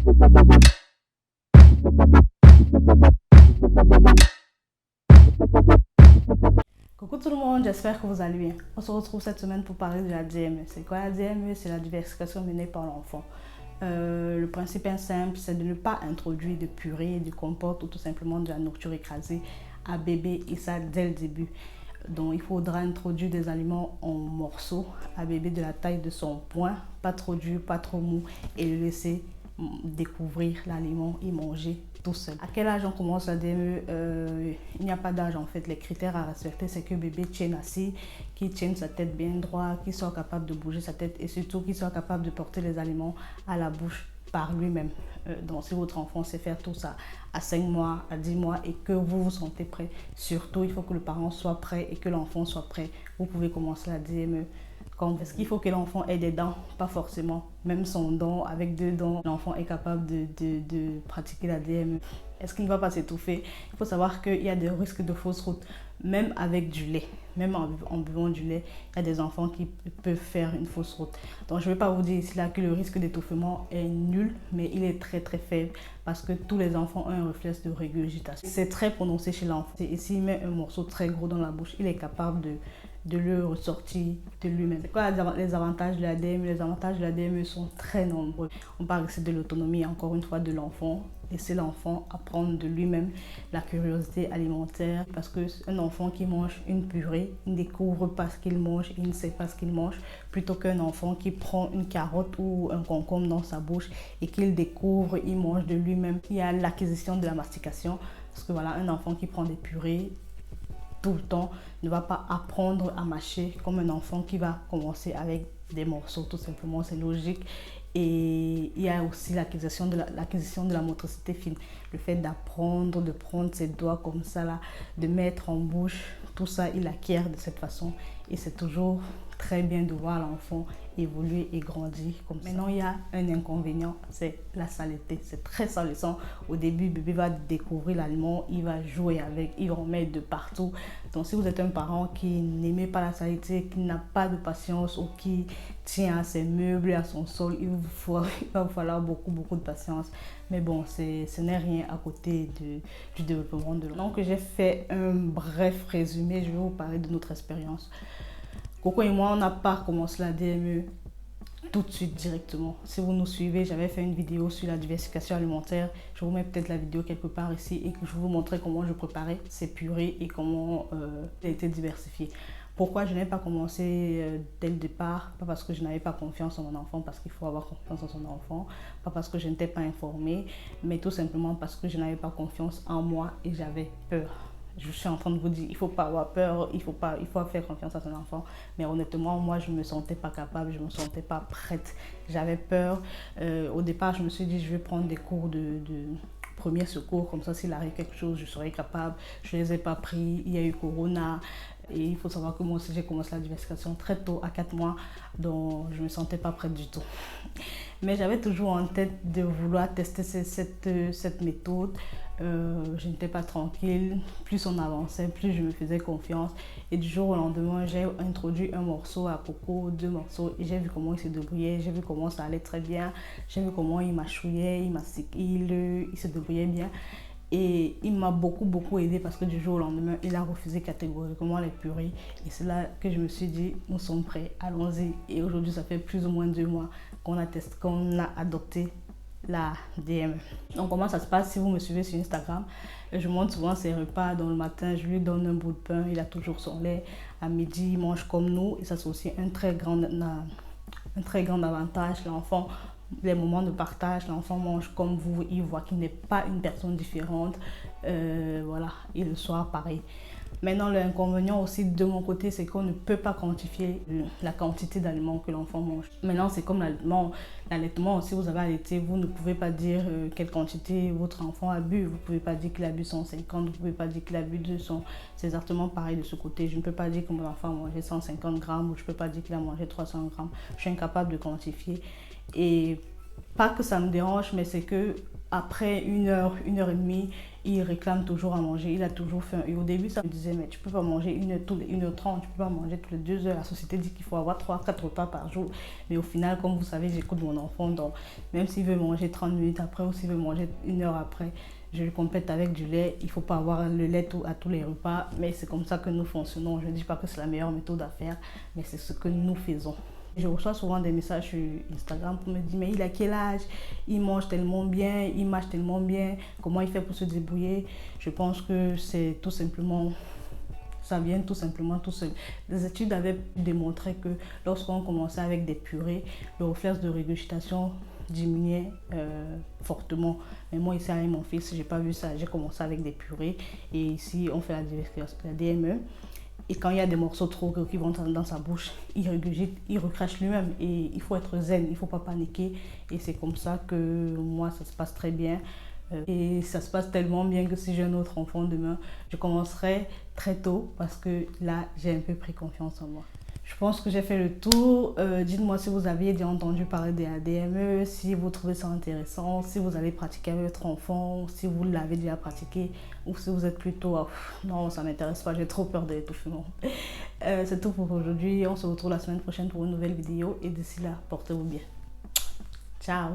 Coucou tout le monde, j'espère que vous allez bien. On se retrouve cette semaine pour parler de la DME. C'est quoi la DME? C'est la diversification menée par l'enfant. Le principe est simple, c'est de ne pas introduire de purée, de compote ou tout simplement de la nourriture écrasée à bébé, et ça dès le début. Donc il faudra introduire des aliments en morceaux à bébé de la taille de son poing, pas trop dur, pas trop mou, et le laisser découvrir l'aliment et manger tout seul. À quel âge on commence la DME? Il n'y a pas d'âge en fait. Les critères à respecter, c'est que bébé tienne assis, qu'il tienne sa tête bien droite, qu'il soit capable de bouger sa tête et surtout qu'il soit capable de porter les aliments à la bouche par lui-même. Donc si votre enfant sait faire tout ça à 5 mois, à 10 mois et que vous vous sentez prêt, surtout il faut que le parent soit prêt et que l'enfant soit prêt. Vous pouvez commencer la DME. Est-ce qu'il faut que l'enfant ait des dents? Pas forcément. Même sans dents, avec 2 dents, l'enfant est capable de pratiquer la DME. Est-ce qu'il ne va pas s'étouffer? Il faut savoir qu'il y a des risques de fausse route, même avec du lait. Même en buvant du lait, il y a des enfants qui peuvent faire une fausse route. Donc je ne vais pas vous dire ici là que le risque d'étouffement est nul, mais il est très très faible parce que tous les enfants ont un réflexe de régurgitation. C'est très prononcé chez l'enfant. Et s'il met un morceau très gros dans la bouche, il est capable de le ressortir de lui-même. C'est quoi les avantages de la DME? Les avantages de la DME sont très nombreux. On parle ici de l'autonomie, encore une fois, de l'enfant. Laisser l'enfant apprendre de lui-même, la curiosité alimentaire, parce qu'un enfant qui mange une purée, il ne découvre pas ce qu'il mange, il ne sait pas ce qu'il mange, plutôt qu'un enfant qui prend une carotte ou un concombre dans sa bouche et qu'il découvre, il mange de lui-même. Il y a l'acquisition de la mastication, parce que voilà, un enfant qui prend des purées tout le temps ne va pas apprendre à mâcher comme un enfant qui va commencer avec des morceaux, tout simplement, c'est logique. Et il y a aussi l'acquisition de la motricité fine, le fait d'apprendre, de prendre ses doigts comme ça là, de mettre en bouche, tout ça il acquiert de cette façon et c'est toujours très bien de voir l'enfant évoluer et grandir comme ça. Maintenant il y a un inconvénient, c'est la saleté. C'est très salissant. Au début, bébé va découvrir l'aliment, il va jouer avec, il va en mettre de partout. Donc si vous êtes un parent qui n'aimait pas la saleté, qui n'a pas de patience ou qui tient à ses meubles et à son sol, il va vous falloir beaucoup de patience. Mais bon, ce n'est rien à côté du développement de l'enfant. Donc j'ai fait un bref résumé, je vais vous parler de notre expérience. Coco et moi, on n'a pas commencé la DME tout de suite directement. Si vous nous suivez, j'avais fait une vidéo sur la diversification alimentaire. Je vous mets peut-être la vidéo quelque part ici et que je vous montrais comment je préparais ces purées et comment elles étaient diversifiées. Pourquoi je n'ai pas commencé dès le départ? Pas parce que je n'avais pas confiance en mon enfant, parce qu'il faut avoir confiance en son enfant. Pas parce que je n'étais pas informée, mais tout simplement parce que je n'avais pas confiance en moi et j'avais peur. Je suis en train de vous dire, il ne faut pas avoir peur, il faut faire confiance à son enfant. Mais honnêtement, moi, je ne me sentais pas capable, je ne me sentais pas prête. J'avais peur. Au départ, je me suis dit, je vais prendre des cours de premier secours, comme ça, s'il arrive quelque chose, je serai capable. Je ne les ai pas pris, il y a eu Corona. Et il faut savoir que moi aussi, j'ai commencé la diversification très tôt, à 4 mois, donc je ne me sentais pas prête du tout. Mais j'avais toujours en tête de vouloir tester cette méthode. Je n'étais pas tranquille. Plus on avançait, plus je me faisais confiance. Et du jour au lendemain, j'ai introduit un morceau à Coco, 2 morceaux. Et j'ai vu comment il se débrouillait. J'ai vu comment ça allait très bien. J'ai vu comment il mâchouillait, il se débrouillait bien. Et il m'a beaucoup aidé parce que du jour au lendemain, il a refusé catégoriquement les purées. Et c'est là que je me suis dit, nous sommes prêts, allons-y. Et aujourd'hui, ça fait plus ou moins 2 mois qu'on a adopté la DME. Donc comment ça se passe si vous me suivez sur Instagram? Je montre souvent ses repas. Dans le matin, je lui donne un bout de pain, il a toujours son lait. À midi, il mange comme nous et ça c'est aussi un très grand avantage. L'enfant, les moments de partage, l'enfant mange comme vous, il voit qu'il n'est pas une personne différente. Voilà, et le soir pareil. Maintenant, l'inconvénient aussi de mon côté, c'est qu'on ne peut pas quantifier la quantité d'aliments que l'enfant mange. Maintenant, c'est comme l'allaitement. Si vous avez allaité, vous ne pouvez pas dire quelle quantité votre enfant a bu. Vous ne pouvez pas dire qu'il a bu 150, vous ne pouvez pas dire qu'il a bu 200. C'est exactement pareil de ce côté. Je ne peux pas dire que mon enfant a mangé 150 grammes ou je ne peux pas dire qu'il a mangé 300 grammes. Je suis incapable de quantifier. Et pas que ça me dérange, mais c'est que après une heure et demie, il réclame toujours à manger, il a toujours faim. Et au début, ça me disait, mais tu peux pas manger 1h30, tu peux pas manger toutes les 2 heures. La société dit qu'il faut avoir 3-4 repas par jour. Mais au final, comme vous savez, j'écoute mon enfant, donc même s'il veut manger 30 minutes après ou s'il veut manger 1 heure après, je le complète avec du lait. Il ne faut pas avoir le lait à tous les repas, mais c'est comme ça que nous fonctionnons. Je ne dis pas que c'est la meilleure méthode à faire, mais c'est ce que nous faisons. Je reçois souvent des messages sur Instagram pour me dire, mais il a quel âge? Il mange tellement bien, il marche tellement bien, comment il fait pour se débrouiller? Je pense que c'est tout simplement, ça vient tout simplement tout seul. Les études avaient démontré que lorsqu'on commençait avec des purées, le réflexe de régurgitation diminuait fortement. Mais moi ici avec mon fils, j'ai pas vu ça. J'ai commencé avec des purées et ici on fait la DME. Et quand il y a des morceaux trop gros qui vont dans sa bouche, il régurgite, il recrache lui-même. Et il faut être zen, il ne faut pas paniquer. Et c'est comme ça que moi, ça se passe très bien. Et ça se passe tellement bien que si j'ai un autre enfant demain, je commencerai très tôt parce que là, j'ai un peu pris confiance en moi. Je pense que j'ai fait le tour. Dites-moi si vous aviez déjà entendu parler des ADME, si vous trouvez ça intéressant, si vous allez pratiquer avec votre enfant, si vous l'avez déjà pratiqué, ou si vous êtes plutôt non, ça ne m'intéresse pas, j'ai trop peur de l'étouffement. C'est tout pour aujourd'hui. On se retrouve la semaine prochaine pour une nouvelle vidéo et d'ici là, portez-vous bien. Ciao!